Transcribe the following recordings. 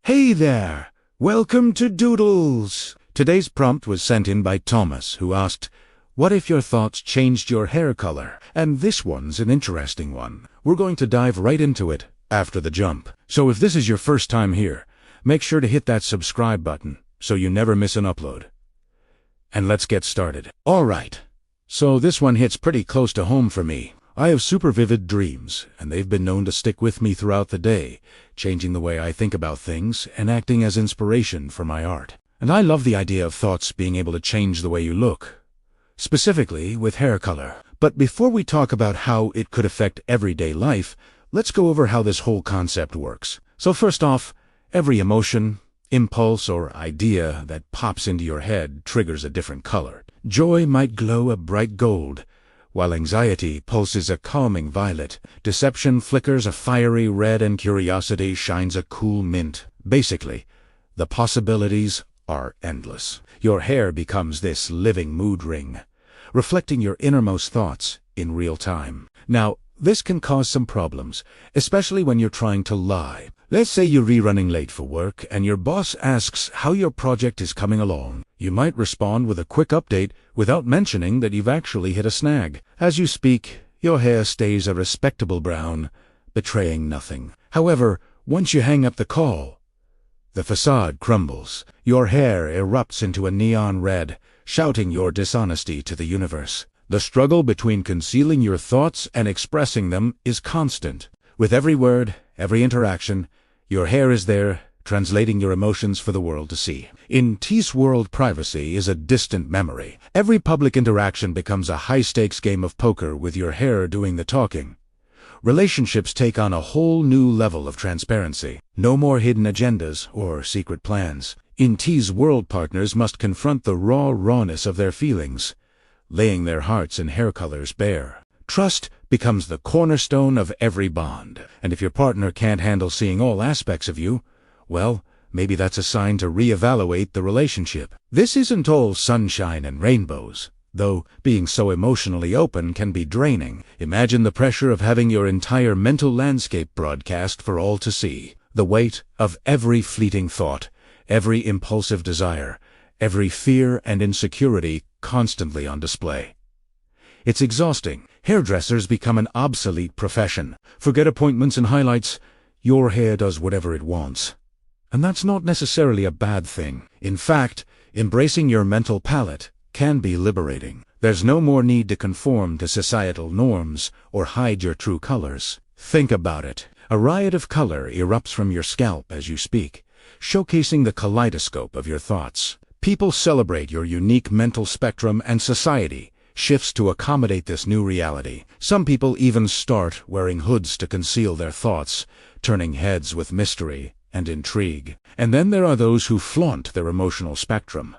Hey there! Welcome to Doodles! Today's prompt was sent in by Thomas, who asked, "What if your thoughts changed your hair color?" And this one's an interesting one. We're going to dive right into it after the jump. So if this is your first time here, make sure to hit that subscribe button so you never miss an upload. And let's get started. Alright, so this one hits pretty close to home for me. I have super vivid dreams, and they've been known to stick with me throughout the day, changing the way I think about things and acting as inspiration for my art. And I love the idea of thoughts being able to change the way you look, specifically with hair color. But before we talk about how it could affect everyday life, let's go over how this whole concept works. So first off, every emotion, impulse, or idea that pops into your head triggers a different color. Joy might glow a bright gold, while anxiety pulses a calming violet, deception flickers a fiery red, and curiosity shines a cool mint. Basically, the possibilities are endless. Your hair becomes this living mood ring, reflecting your innermost thoughts in real time. Now, this can cause some problems, especially when you're trying to lie. Let's say you're running late for work and your boss asks how your project is coming along. You might respond with a quick update without mentioning that you've actually hit a snag. As you speak, your hair stays a respectable brown, betraying nothing. However, once you hang up the call, the facade crumbles. Your hair erupts into a neon red, shouting your dishonesty to the universe. The struggle between concealing your thoughts and expressing them is constant. With every word, every interaction, your hair is there, translating your emotions for the world to see. In T's world, privacy is a distant memory. Every public interaction becomes a high-stakes game of poker with your hair doing the talking. Relationships take on a whole new level of transparency. No more hidden agendas or secret plans. In T's world, partners must confront the rawness of their feelings, laying their hearts and hair colors bare. Trust becomes the cornerstone of every bond, and if your partner can't handle seeing all aspects of you, well, maybe that's a sign to reevaluate the relationship. This isn't all sunshine and rainbows, though being so emotionally open can be draining. Imagine the pressure of having your entire mental landscape broadcast for all to see. The weight of every fleeting thought, every impulsive desire, every fear and insecurity constantly on display. It's exhausting. Hairdressers become an obsolete profession. Forget appointments and highlights. Your hair does whatever it wants. And that's not necessarily a bad thing. In fact, embracing your mental palette can be liberating. There's no more need to conform to societal norms or hide your true colors. Think about it. A riot of color erupts from your scalp as you speak, showcasing the kaleidoscope of your thoughts. People celebrate your unique mental spectrum, and society shifts to accommodate this new reality. Some people even start wearing hoods to conceal their thoughts, turning heads with mystery and intrigue. And then there are those who flaunt their emotional spectrum,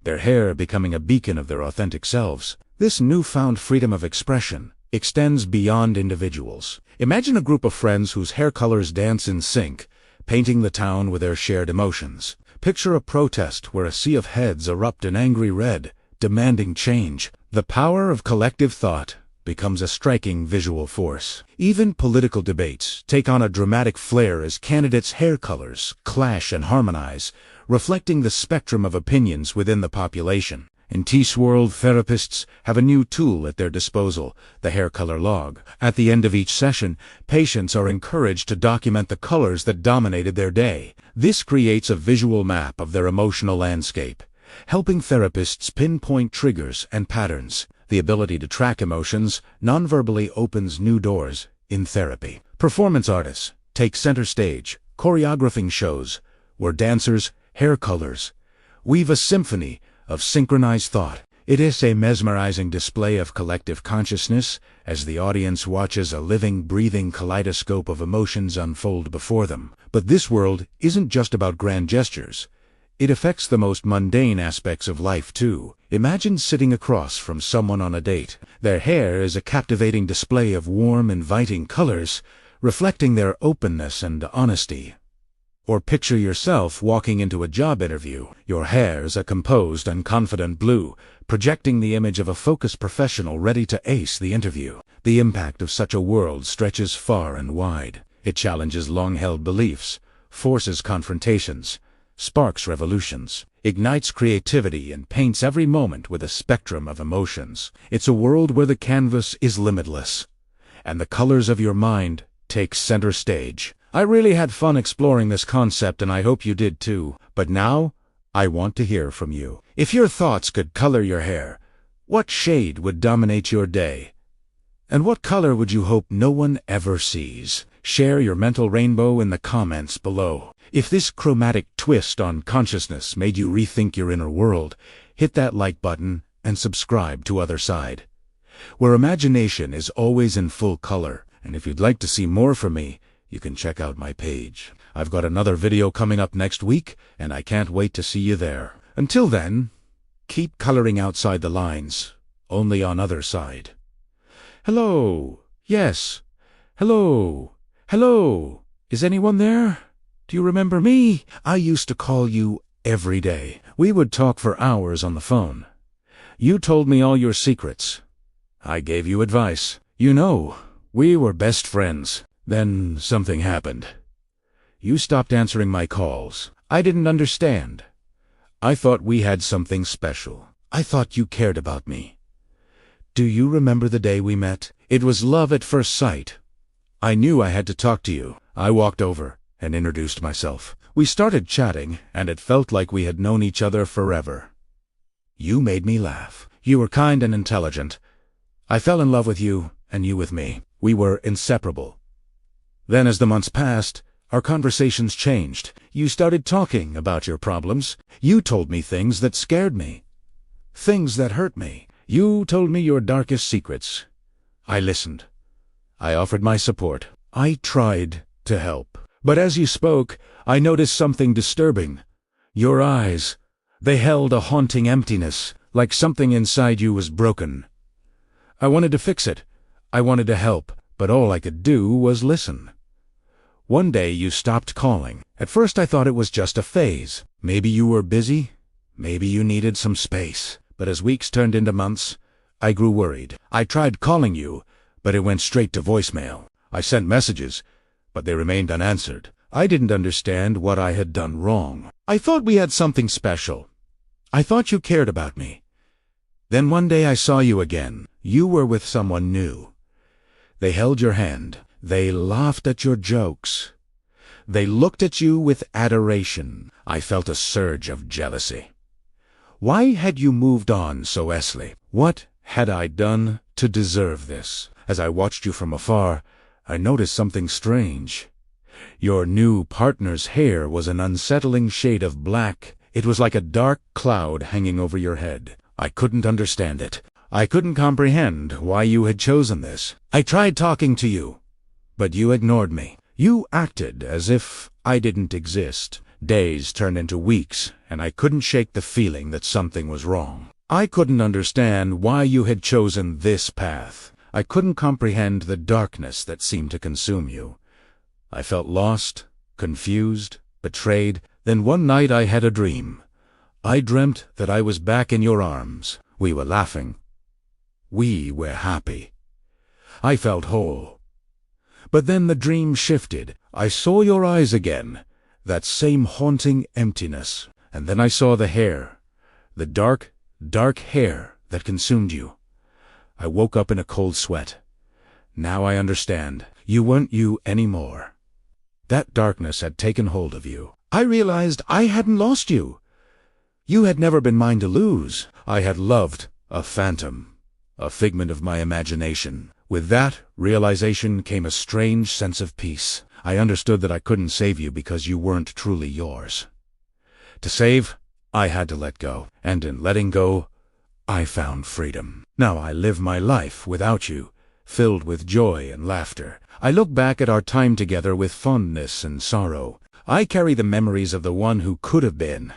their hair becoming a beacon of their authentic selves. This newfound freedom of expression extends beyond individuals. Imagine a group of friends whose hair colors dance in sync, painting the town with their shared emotions. Picture a protest where a sea of heads erupt in angry red, demanding change. The power of collective thought becomes a striking visual force. Even political debates take on a dramatic flair as candidates' hair colors clash and harmonize, reflecting the spectrum of opinions within the population. In T's world, therapists have a new tool at their disposal, the hair color log. At the end of each session, patients are encouraged to document the colors that dominated their day. This creates a visual map of their emotional landscape, helping therapists pinpoint triggers and patterns. The ability to track emotions non-verbally opens new doors in therapy. Performance artists take center stage, choreographing shows where dancers' hair colors weave a symphony of synchronized thought. It is a mesmerizing display of collective consciousness as the audience watches a living, breathing kaleidoscope of emotions unfold before them. But this world isn't just about grand gestures. It affects the most mundane aspects of life too. Imagine sitting across from someone on a date. Their hair is a captivating display of warm, inviting colors, reflecting their openness and honesty. Or picture yourself walking into a job interview. Your hair is a composed and confident blue, projecting the image of a focused professional ready to ace the interview. The impact of such a world stretches far and wide. It challenges long-held beliefs, forces confrontations, sparks revolutions, ignites creativity, and paints every moment with a spectrum of emotions. It's a world where the canvas is limitless, and the colors of your mind take center stage. I really had fun exploring this concept, and I hope you did too. But now, I want to hear from you. If your thoughts could color your hair, what shade would dominate your day? And what color would you hope no one ever sees? Share your mental rainbow in the comments below. If this chromatic twist on consciousness made you rethink your inner world, hit that like button and subscribe to Other Side, where imagination is always in full color. And if you'd like to see more from me, you can check out my page. I've got another video coming up next week, and I can't wait to see you there. Until then, keep coloring outside the lines, only on Other Side. Hello. Yes. Hello. Hello. Is anyone there? Do you remember me? I used to call you every day. We would talk for hours on the phone. You told me all your secrets. I gave you advice. You know, we were best friends. Then something happened. You stopped answering my calls. I didn't understand. I thought we had something special. I thought you cared about me. Do you remember the day we met? It was love at first sight. I knew I had to talk to you. I walked over and introduced myself. We started chatting, and it felt like we had known each other forever. You made me laugh. You were kind and intelligent. I fell in love with you, and you with me. We were inseparable. Then as the months passed, our conversations changed. You started talking about your problems. You told me things that scared me, things that hurt me. You told me your darkest secrets. I listened. I offered my support. I tried to help. But as you spoke, I noticed something disturbing. Your eyes, they held a haunting emptiness, like something inside you was broken. I wanted to fix it. I wanted to help, but all I could do was listen. One day you stopped calling. At first I thought it was just a phase. Maybe you were busy. Maybe you needed some space. But as weeks turned into months, I grew worried. I tried calling you, but it went straight to voicemail. I sent messages, but they remained unanswered. I didn't understand what I had done wrong. I thought we had something special. I thought you cared about me. Then one day I saw you again. You were with someone new. They held your hand. They laughed at your jokes. They looked at you with adoration. I felt a surge of jealousy. Why had you moved on so easily? What had I done to deserve this? As I watched you from afar, I noticed something strange. Your new partner's hair was an unsettling shade of black. It was like a dark cloud hanging over your head. I couldn't understand it. I couldn't comprehend why you had chosen this. I tried talking to you, but you ignored me. You acted as if I didn't exist. Days turned into weeks, and I couldn't shake the feeling that something was wrong. I couldn't understand why you had chosen this path. I couldn't comprehend the darkness that seemed to consume you. I felt lost, confused, betrayed. Then one night I had a dream. I dreamt that I was back in your arms. We were laughing. We were happy. I felt whole. But then the dream shifted. I saw your eyes again, that same haunting emptiness. And then I saw the hair, the dark, dark hair that consumed you. I woke up in a cold sweat. Now I understand. You weren't you anymore. That darkness had taken hold of you. I realized I hadn't lost you. You had never been mine to lose. I had loved a phantom, a figment of my imagination. With that realization came a strange sense of peace. I understood that I couldn't save you because you weren't truly yours. To save, I had to let go. And in letting go, I found freedom. Now I live my life without you, filled with joy and laughter. I look back at our time together with fondness and sorrow. I carry the memories of the one who could have been,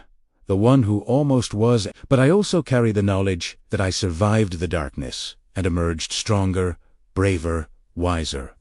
the one who almost was, but I also carry the knowledge that I survived the darkness and emerged stronger, braver, wiser.